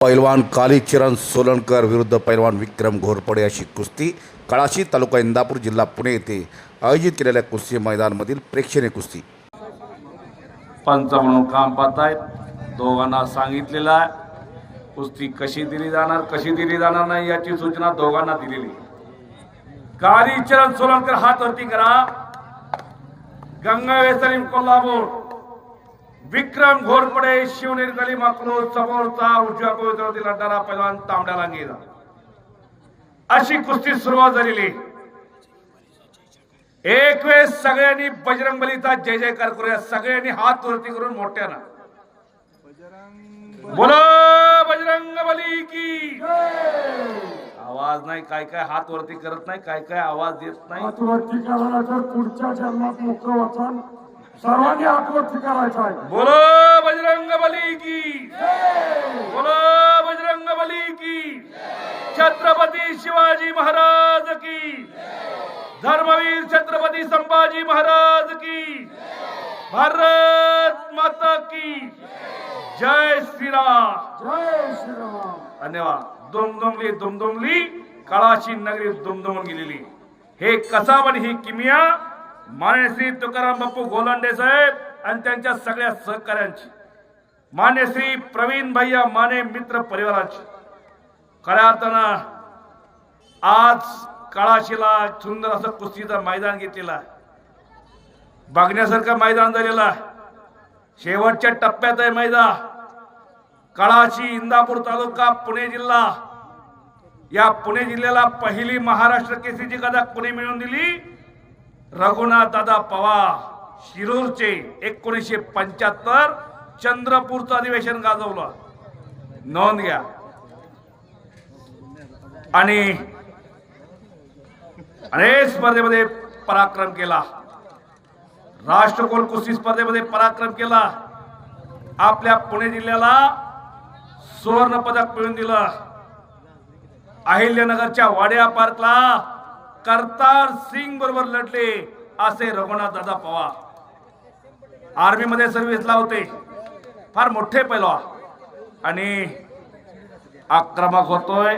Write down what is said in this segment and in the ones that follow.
पैलवान कालीचरण सोलनकर विरुद्ध पैलवान विक्रम घोरपडे अशी कुस्ती कळाशी तालुका इंदापूर जिल्हा पुणे येथे आयोजित केलेल्या कुस्ती मैदानामधील प्रेक्षणीय कुस्ती पंच म्हणून काम पाहतायत. दोघांना सांगितलेलं आहे कुस्ती कशी दिली जाणार कशी दिली जाणार नाही याची सूचना दोघांना दिलेली. कालीचरण सोलनकर हात वरती करा. गंगावेस सलीम कोल्हापूर, विक्रम घोरपडे शिवनेरी तालीम अकलूज समोरचा उजव्या पवित्रातील लढणारा पैलवान तांबड्या लांगेचा. अशी कुस्ती सुरुवात झालेली. एक वेळ सगळ्यांनी बजरंगबलीचा जय जयकार करूया. सगळ्यांनी हात वरती करून मोठ्यानं बोलो बजरंगबली की. आवाज नाही, काय काय हात वरती करत नाही, काय काय आवाज येत नाही. हात वरती करायला पुढच्या जन्मात मोकळं वाचन सर्वांनी हात वरती करायचं आहे. बोलो बजरंगबली की, बोलो बजरंगबली की. छत्रपती शिवाजी महाराज की, धर्मवीर छत्रपती संभाजी महाराज की, भारत माता की जय श्रीराम. जय श्रीराम. धन्यवाद. दुमदुमली दुमदुमली कळाशी नगरी दुमदुमून गेलेली. हे कसाब आणि ही किमिया मान्य श्री तुकाराम बापू गोलंडे साहेब आणि त्यांच्या सगळ्या सहकार्यांची, मान्य श्री प्रवीण भैया माने मित्र परिवाराची. खऱ्या अर्थानं आज कळाशीला सुंदर असं कुस्तीचं मैदान घेतलेलं आहे. बघण्यासारखं मैदान झालेलं आहे. शेवटच्या टप्प्यात आहे मैदान. कळाशी इंदापूर तालुका पुणे जिल्हा. या पुणे जिल्ह्याला पहिली महाराष्ट्र केसरीची गदा पुणे मिळवून दिली रघुनाथ दादा पवार शिरूरचे. 1975 चंद्रपूरचं अधिवेशन गाजवलं, नोंद घ्या. आणि अनेक स्पर्धेमध्ये पराक्रम केला. राष्ट्रकुल कुस्ती स्पर्धेमध्ये पराक्रम केला. आपल्या पुणे जिल्ह्याला सुवर्ण पदक मिळवून दिलं. अहिल्यानगरच्या वाडिया पार्कला करतार सिंग बरोबर लढले असे रघुनाथ दादा पवार. आर्मी मध्ये सर्व्हिसला होते, फार मोठे पैलवान. आणि आक्रमक होतोय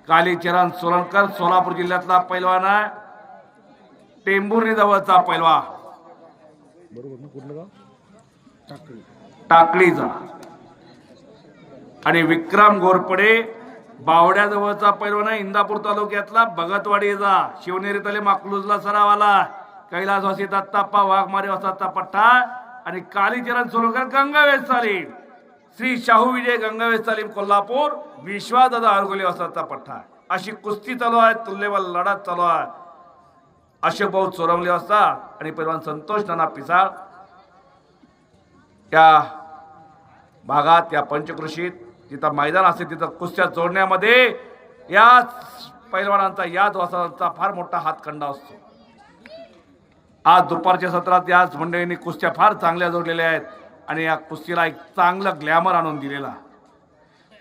कालीचरण सोलनकर. सोलापूर जिल्ह्यातला पैलवान आहे, टेंभुर्णी जवळचा पैलवान, टाकळीचा. आणि विक्रम घोरपडे बावड्याजवळचा पैलवान आहे, इंदापूर तालुक्यातला भगतवाडीचा. शिवनेरी तालीम अकलूजला सराव आला. कैलासवासी दत्ताप्पा वाघमारे वसाचा पट्टा. आणि कालीचरण सोलनकर गंगावेस तालीम, श्री शाहू विजय गंगावेस तालीम कोल्हापूर, विश्वादादा अरगोले वसाचा पट्टा. अशी कुस्ती चालू आहे, तुल्यबल लढत चालू आहे. अशोक भाऊ चोरमले असता आणि पैलवान संतोष नाना पिसाळ त्या भागात, या पंचकृषीत जिथं मैदान असते तिथं कुस्त्या जोडण्यामध्ये याच पैलवानांचा, याच वसाचा फार मोठा हातखंडा असतो. आज दुपारच्या सत्रात याच मंडळींनी कुस्त्या फार चांगल्या जोडलेल्या आहेत आणि या कुस्तीला एक चांगलं ग्लॅमर आणून दिलेला.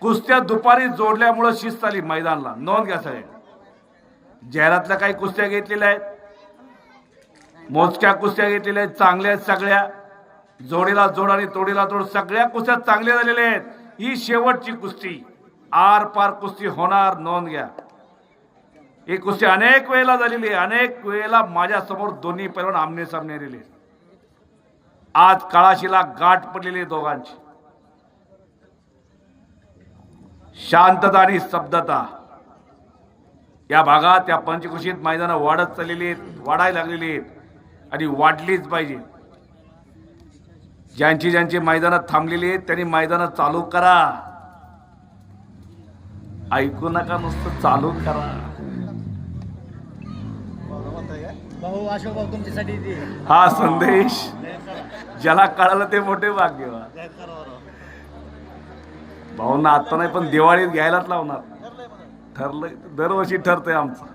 कुस्त्या दुपारी जोडल्यामुळं शिस्त आली मैदानला, नोंद घ्या सगळे. जाहिरातल्या काही कुस्त्या घेतलेल्या आहेत, मोजक्या कुस्त्या घेतलेल्या आहेत, चांगल्या आहेत सगळ्या. जोडीला जोड आणि तोडीला तोड सगळ्या कुस्त्या चांगल्या झालेल्या आहेत. ही शेवटची कुस्ती, आर पार कुस्ती होणार, नोंद घ्या. ही कुस्ती अनेक वेळेला झालेली आहे, अनेक वेळेला माझ्या समोर दोन्ही पैलवान आमने सामने राहिले. आज कळाशीला गाठ पडलेली दोघांची. शांतता आणि स्तब्धता या भागात, या पंचकृषीत मैदानं वाढत चाललेली आहेत, वाढायला लागलेली आहेत आणि वाढलीच पाहिजे. ज्यांची ज्यांची मैदानं थांबलेली आहेत त्यांनी मैदानं चालू करा. ऐकू नका, नुसतं चालू करा. हा संदेश ज्याला कळालं ते मोठे भाग्यवान. भाऊंना आता नाही पण दिवाळीत घ्यायलाच लावणार. ठरलंय, दरवर्षी ठरतंय आमचं.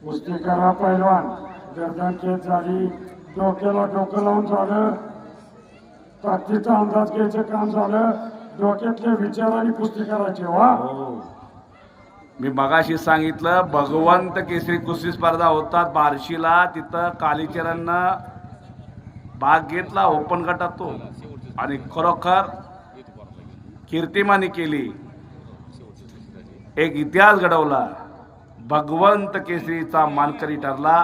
कुस्ती करा पैलवान. गर्दन केस झाली, डोक्याला डोकं लावून झालं, ताकदीचा अंदाज घ्यायचं काम झालं. डोक्यातले विचारांनी कुस्ती करायची वा. मी मगाशी सांगितलं भगवंत केसरी कुस्ती स्पर्धा होतात बार्शीला, तिथं कालीचरणनं भाग घेतला ओपन गटात तो, आणि खरोखर कीर्तिमानी केली, एक इतिहास घडवला. भगवंत केसरीचा मानकरी ठरला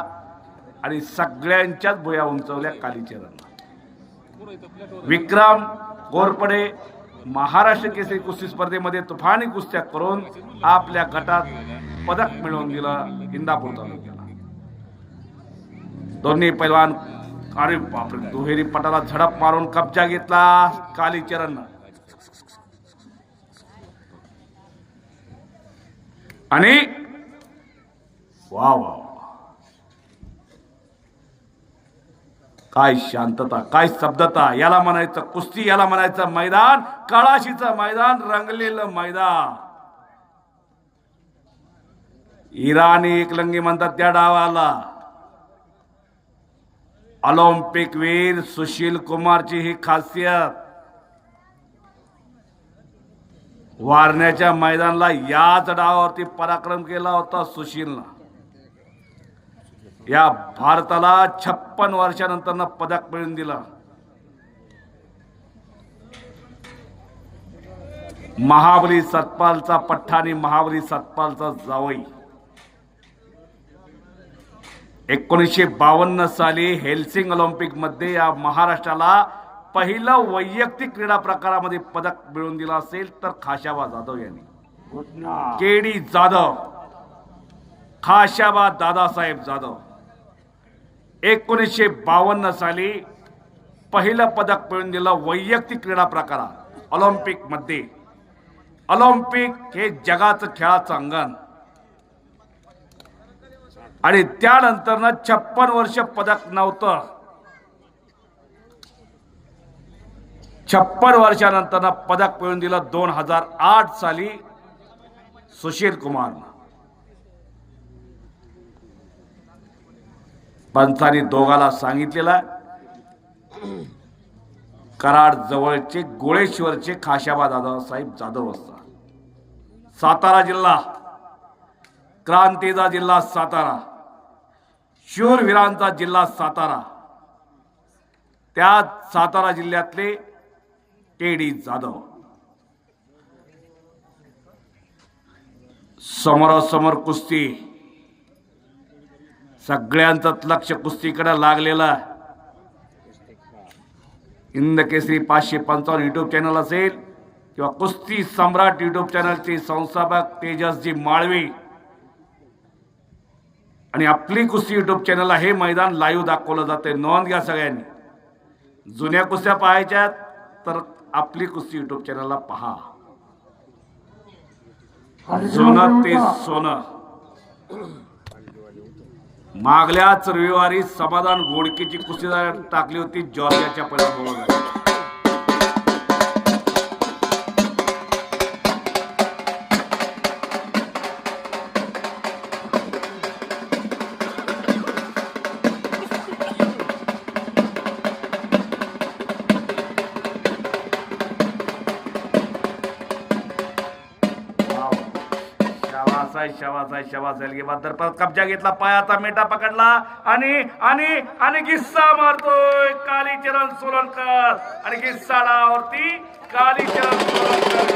आणि सगळ्यांच्याच भुया उंचवल्या कालीचरण. विक्रम घोरपडे महाराष्ट्र केसरी कुस्ती स्पर्धेमध्ये तुफानी कुस्त्या करून आपल्या गटात पदक मिळवून दिलं इंदापूर तालुक्याला. दोन्ही पैलवान, अरे बापरे, दुहेरी पटाला झडप मारून कब्जा घेतला कालीचरण. आणि वा वा, काय शांतता, काय स्तब्धता, याला म्हणायचं कुस्ती, याला म्हणायचं मैदान, कळाशीचं मैदान, रंगलेलं मैदान. इराणी एकलंगी म्हणतात त्या डावाला. ऑलिम्पिक वीर सुशील कुमारची ही खासियत, वारण्याच्या मैदानाला याच डावावरती पराक्रम केला होता सुशीलनं. या भारताला 56 वर्षानंतर पदक मिळवून दिलं. महाबली सतपालचा पठ्ठा आणि महाबली सतपालचा जावई. 1952 साली हेल्सिंग ऑलिम्पिक मध्ये या महाराष्ट्राला पहिलं वैयक्तिक क्रीडा प्रकारामध्ये पदक मिळवून दिलं असेल तर खाशाबा जाधव यांनी. केडी जाधव, खाशाबा दादासाहेब जाधव 1952 साली पहिलं पदक मिळवून दिलं वैयक्तिक क्रीडा प्रकारात ऑलिम्पिक मध्ये. ऑलिम्पिक हे जगाचं खेळाचं अंगण, आणि त्यानंतर 56 वर्ष पदक नव्हतं. 56 वर्षानंतर पदक मिळवून दिलं 2008 साली सुशील कुमारनं. पंचांनी दोघाला सांगितलेला, कराड जवळचे गोळेश्वरचे खाशाबा दादासाहेब जाधव असतात. सातारा जिल्हा, क्रांतीचा जिल्हा सातारा, शूरवीरांचा जिल्हा सातारा, त्या सातारा जिल्ह्यातले केडी जाधव. समोरासमोर कुस्ती, सगळ्यांचं लक्ष कुस्तीकडे लागलेलं. हिंद केसरी 555 युट्यूब चॅनल असेल किंवा कुस्ती सम्राट युट्यूब चॅनलचे संस्थापक तेजसजी माळवी आणि आपली कुस्ती युट्यूब चॅनलला हे मैदान लाईव्ह दाखवलं जाते. नोंद घ्या सगळ्यांनी. जुन्या कुस्त्या पाहायच्यात तर आपली कुस्ती युट्यूब चॅनलला पहा. सोनं ते सोनं. मागल्याच रविवारी समाधान घोडकेची कुस्ती टाकली होती जॉर्जियाच्या पलीकडे. शाबास परत कब्जा घेतला, पायाचा मेटा पकडला आणि आणि आणि गिस्सा मारतोय कालीचरण सोलनकर, आणि गिस्साडावरती कालीचरण सोलनकर.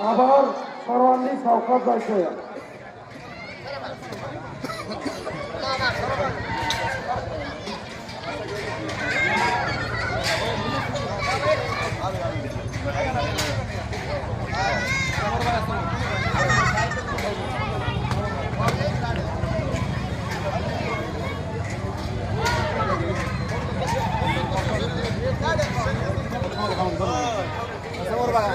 आभार. सर्वांनी सावकाश जायचंय. समोर बघा.